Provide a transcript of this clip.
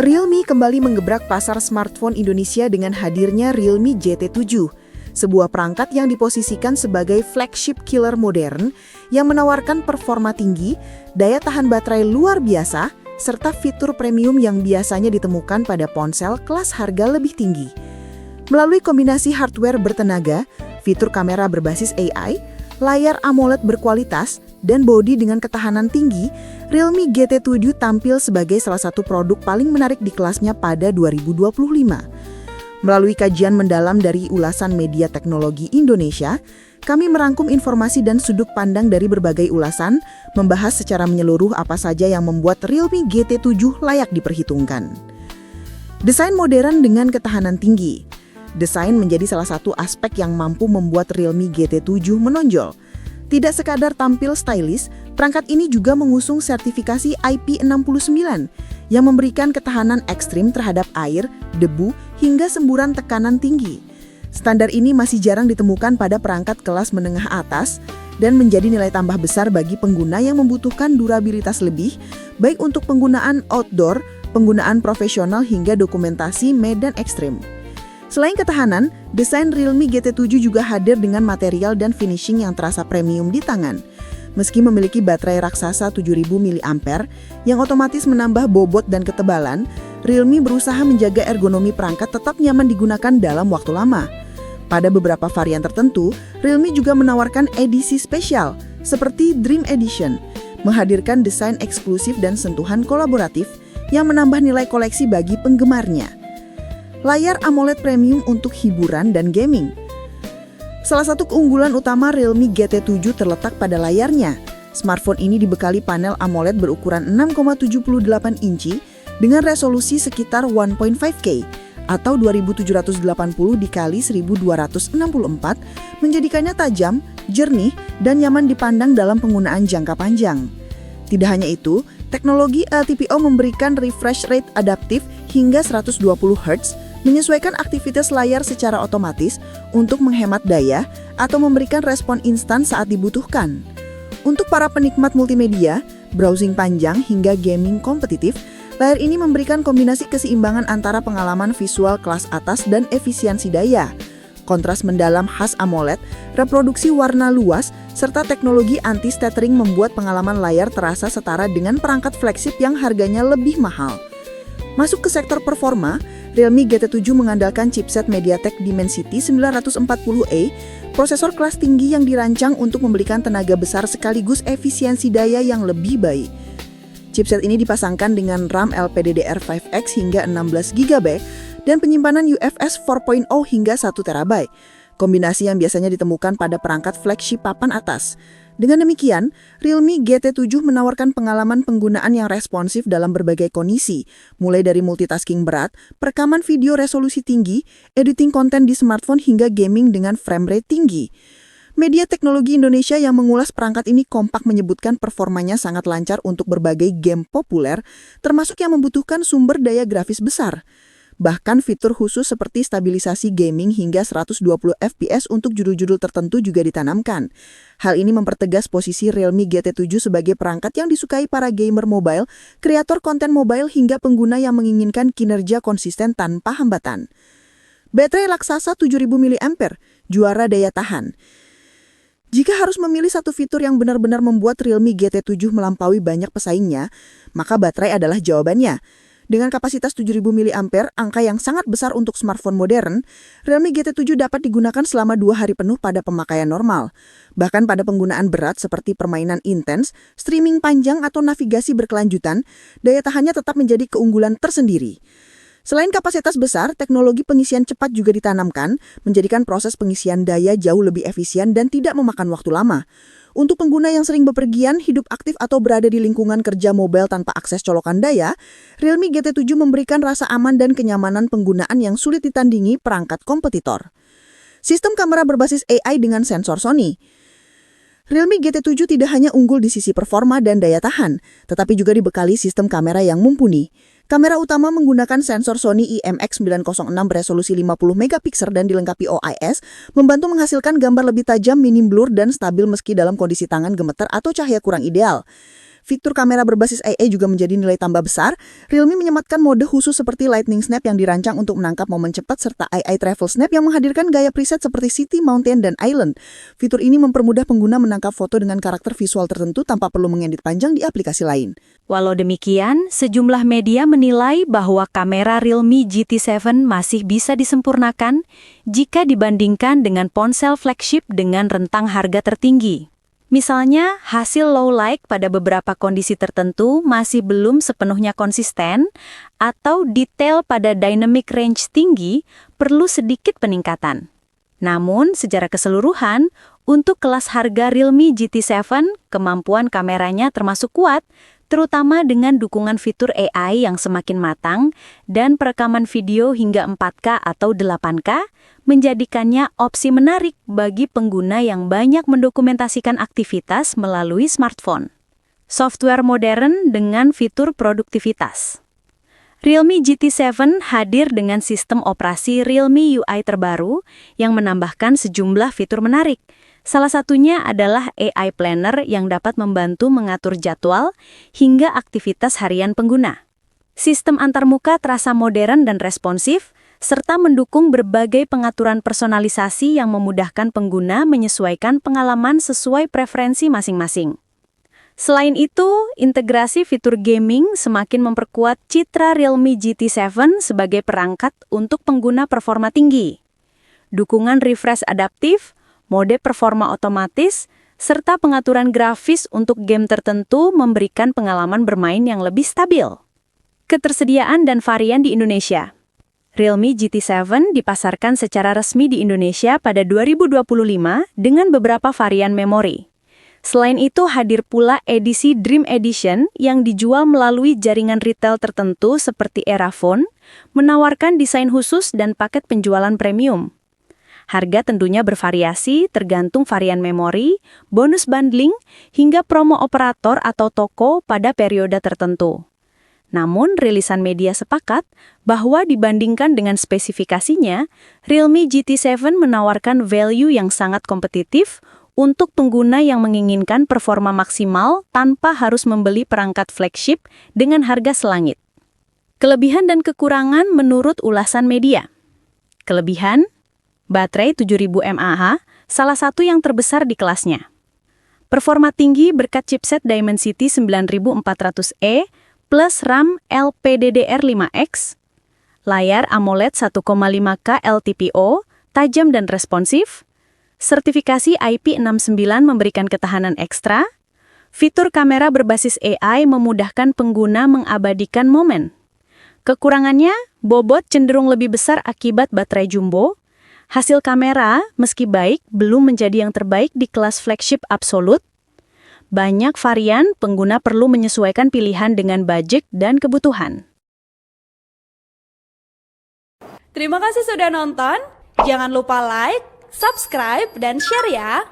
Realme kembali menggebrak pasar smartphone Indonesia dengan hadirnya Realme GT7, sebuah perangkat yang diposisikan sebagai flagship killer modern yang menawarkan performa tinggi, daya tahan baterai luar biasa, serta fitur premium yang biasanya ditemukan pada ponsel kelas harga lebih tinggi. Melalui kombinasi hardware bertenaga, fitur kamera berbasis AI, layar AMOLED berkualitas, dan bodi dengan ketahanan tinggi, Realme GT7 tampil sebagai salah satu produk paling menarik di kelasnya pada 2025. Melalui kajian mendalam dari ulasan media teknologi Indonesia, kami merangkum informasi dan sudut pandang dari berbagai ulasan, membahas secara menyeluruh apa saja yang membuat Realme GT7 layak diperhitungkan. Desain modern dengan ketahanan tinggi. Desain menjadi salah satu aspek yang mampu membuat Realme GT7 menonjol. Tidak sekadar tampil stylish, perangkat ini juga mengusung sertifikasi IP69 yang memberikan ketahanan ekstrim terhadap air, debu, hingga semburan tekanan tinggi. Standar ini masih jarang ditemukan pada perangkat kelas menengah atas dan menjadi nilai tambah besar bagi pengguna yang membutuhkan durabilitas lebih, baik untuk penggunaan outdoor, penggunaan profesional hingga dokumentasi medan ekstrim. Selain ketahanan, desain Realme GT7 juga hadir dengan material dan finishing yang terasa premium di tangan. Meski memiliki baterai raksasa 7000 mAh yang otomatis menambah bobot dan ketebalan, Realme berusaha menjaga ergonomi perangkat tetap nyaman digunakan dalam waktu lama. Pada beberapa varian tertentu, Realme juga menawarkan edisi spesial seperti Dream Edition, menghadirkan desain eksklusif dan sentuhan kolaboratif yang menambah nilai koleksi bagi penggemarnya. Layar AMOLED premium untuk hiburan dan gaming. Salah satu keunggulan utama Realme GT7 terletak pada layarnya. Smartphone ini dibekali panel AMOLED berukuran 6,78 inci dengan resolusi sekitar 1.5K atau 2780 dikali 1264, menjadikannya tajam, jernih, dan nyaman dipandang dalam penggunaan jangka panjang. Tidak hanya itu, teknologi LTPO memberikan refresh rate adaptif hingga 120 Hz, menyesuaikan aktivitas layar secara otomatis untuk menghemat daya atau memberikan respon instan saat dibutuhkan. Untuk para penikmat multimedia, browsing panjang hingga gaming kompetitif, layar ini memberikan kombinasi keseimbangan antara pengalaman visual kelas atas dan efisiensi daya. Kontras mendalam khas AMOLED, reproduksi warna luas, serta teknologi anti-stuttering membuat pengalaman layar terasa setara dengan perangkat flagship yang harganya lebih mahal. Masuk ke sektor performa, Realme GT7 mengandalkan chipset MediaTek Dimensity 940A, prosesor kelas tinggi yang dirancang untuk memberikan tenaga besar sekaligus efisiensi daya yang lebih baik. Chipset ini dipasangkan dengan RAM LPDDR5X hingga 16GB dan penyimpanan UFS 4.0 hingga 1TB, kombinasi yang biasanya ditemukan pada perangkat flagship papan atas. Dengan demikian, Realme GT7 menawarkan pengalaman penggunaan yang responsif dalam berbagai kondisi, mulai dari multitasking berat, perekaman video resolusi tinggi, editing konten di smartphone hingga gaming dengan frame rate tinggi. Media Teknologi Indonesia yang mengulas perangkat ini kompak menyebutkan performanya sangat lancar untuk berbagai game populer, termasuk yang membutuhkan sumber daya grafis besar. Bahkan fitur khusus seperti stabilisasi gaming hingga 120 fps untuk judul-judul tertentu juga ditanamkan. Hal ini mempertegas posisi Realme GT7 sebagai perangkat yang disukai para gamer mobile, kreator konten mobile hingga pengguna yang menginginkan kinerja konsisten tanpa hambatan. Baterai raksasa 7000 mAh, juara daya tahan. Jika harus memilih satu fitur yang benar-benar membuat Realme GT7 melampaui banyak pesaingnya, maka baterai adalah jawabannya. Dengan kapasitas 7000 mAh, angka yang sangat besar untuk smartphone modern, Realme GT7 dapat digunakan selama 2 hari penuh pada pemakaian normal. Bahkan pada penggunaan berat seperti permainan intens, streaming panjang atau navigasi berkelanjutan, daya tahannya tetap menjadi keunggulan tersendiri. Selain kapasitas besar, teknologi pengisian cepat juga ditanamkan, menjadikan proses pengisian daya jauh lebih efisien dan tidak memakan waktu lama. Untuk pengguna yang sering bepergian, hidup aktif atau berada di lingkungan kerja mobile tanpa akses colokan daya, Realme GT7 memberikan rasa aman dan kenyamanan penggunaan yang sulit ditandingi perangkat kompetitor. Sistem kamera berbasis AI dengan sensor Sony. Realme GT7 tidak hanya unggul di sisi performa dan daya tahan, tetapi juga dibekali sistem kamera yang mumpuni. Kamera utama menggunakan sensor Sony IMX906 beresolusi 50MP dan dilengkapi OIS, membantu menghasilkan gambar lebih tajam, minim blur, dan stabil meski dalam kondisi tangan gemeter atau cahaya kurang ideal. Fitur kamera berbasis AI juga menjadi nilai tambah besar. Realme menyematkan mode khusus seperti Lightning Snap yang dirancang untuk menangkap momen cepat serta AI Travel Snap yang menghadirkan gaya preset seperti City, Mountain, dan Island. Fitur ini mempermudah pengguna menangkap foto dengan karakter visual tertentu tanpa perlu mengedit panjang di aplikasi lain. Walau demikian, sejumlah media menilai bahwa kamera Realme GT7 masih bisa disempurnakan jika dibandingkan dengan ponsel flagship dengan rentang harga tertinggi. Misalnya, hasil low light pada beberapa kondisi tertentu masih belum sepenuhnya konsisten, atau detail pada dynamic range tinggi perlu sedikit peningkatan. Namun, secara keseluruhan, untuk kelas harga Realme GT7, kemampuan kameranya termasuk kuat, terutama dengan dukungan fitur AI yang semakin matang dan perekaman video hingga 4K atau 8K, menjadikannya opsi menarik bagi pengguna yang banyak mendokumentasikan aktivitas melalui smartphone. Software modern dengan fitur produktivitas. Realme GT7 hadir dengan sistem operasi Realme UI terbaru yang menambahkan sejumlah fitur menarik. Salah satunya adalah AI Planner yang dapat membantu mengatur jadwal hingga aktivitas harian pengguna. Sistem antarmuka terasa modern dan responsif, serta mendukung berbagai pengaturan personalisasi yang memudahkan pengguna menyesuaikan pengalaman sesuai preferensi masing-masing. Selain itu, integrasi fitur gaming semakin memperkuat citra Realme GT7 sebagai perangkat untuk pengguna performa tinggi. Dukungan refresh adaptif, mode performa otomatis, serta pengaturan grafis untuk game tertentu memberikan pengalaman bermain yang lebih stabil. Ketersediaan dan varian di Indonesia. Realme GT7 dipasarkan secara resmi di Indonesia pada 2025 dengan beberapa varian memori. Selain itu, hadir pula edisi Dream Edition yang dijual melalui jaringan retail tertentu seperti Erafone, menawarkan desain khusus dan paket penjualan premium. Harga tentunya bervariasi tergantung varian memori, bonus bundling, hingga promo operator atau toko pada periode tertentu. Namun, rilisan media sepakat bahwa dibandingkan dengan spesifikasinya, Realme GT7 menawarkan value yang sangat kompetitif untuk pengguna yang menginginkan performa maksimal tanpa harus membeli perangkat flagship dengan harga selangit. Kelebihan dan kekurangan menurut ulasan media. Kelebihan, baterai 7000 mAh, salah satu yang terbesar di kelasnya. Performa tinggi berkat chipset Dimensity 9400E plus RAM LPDDR5X, layar AMOLED 1,5K LTPO, tajam dan responsif, sertifikasi IP69 memberikan ketahanan ekstra, fitur kamera berbasis AI memudahkan pengguna mengabadikan momen. Kekurangannya, bobot cenderung lebih besar akibat baterai jumbo. Hasil kamera, meski baik, belum menjadi yang terbaik di kelas flagship absolut. Banyak varian, pengguna perlu menyesuaikan pilihan dengan budget dan kebutuhan. Terima kasih sudah nonton. Jangan lupa like, subscribe, dan share ya.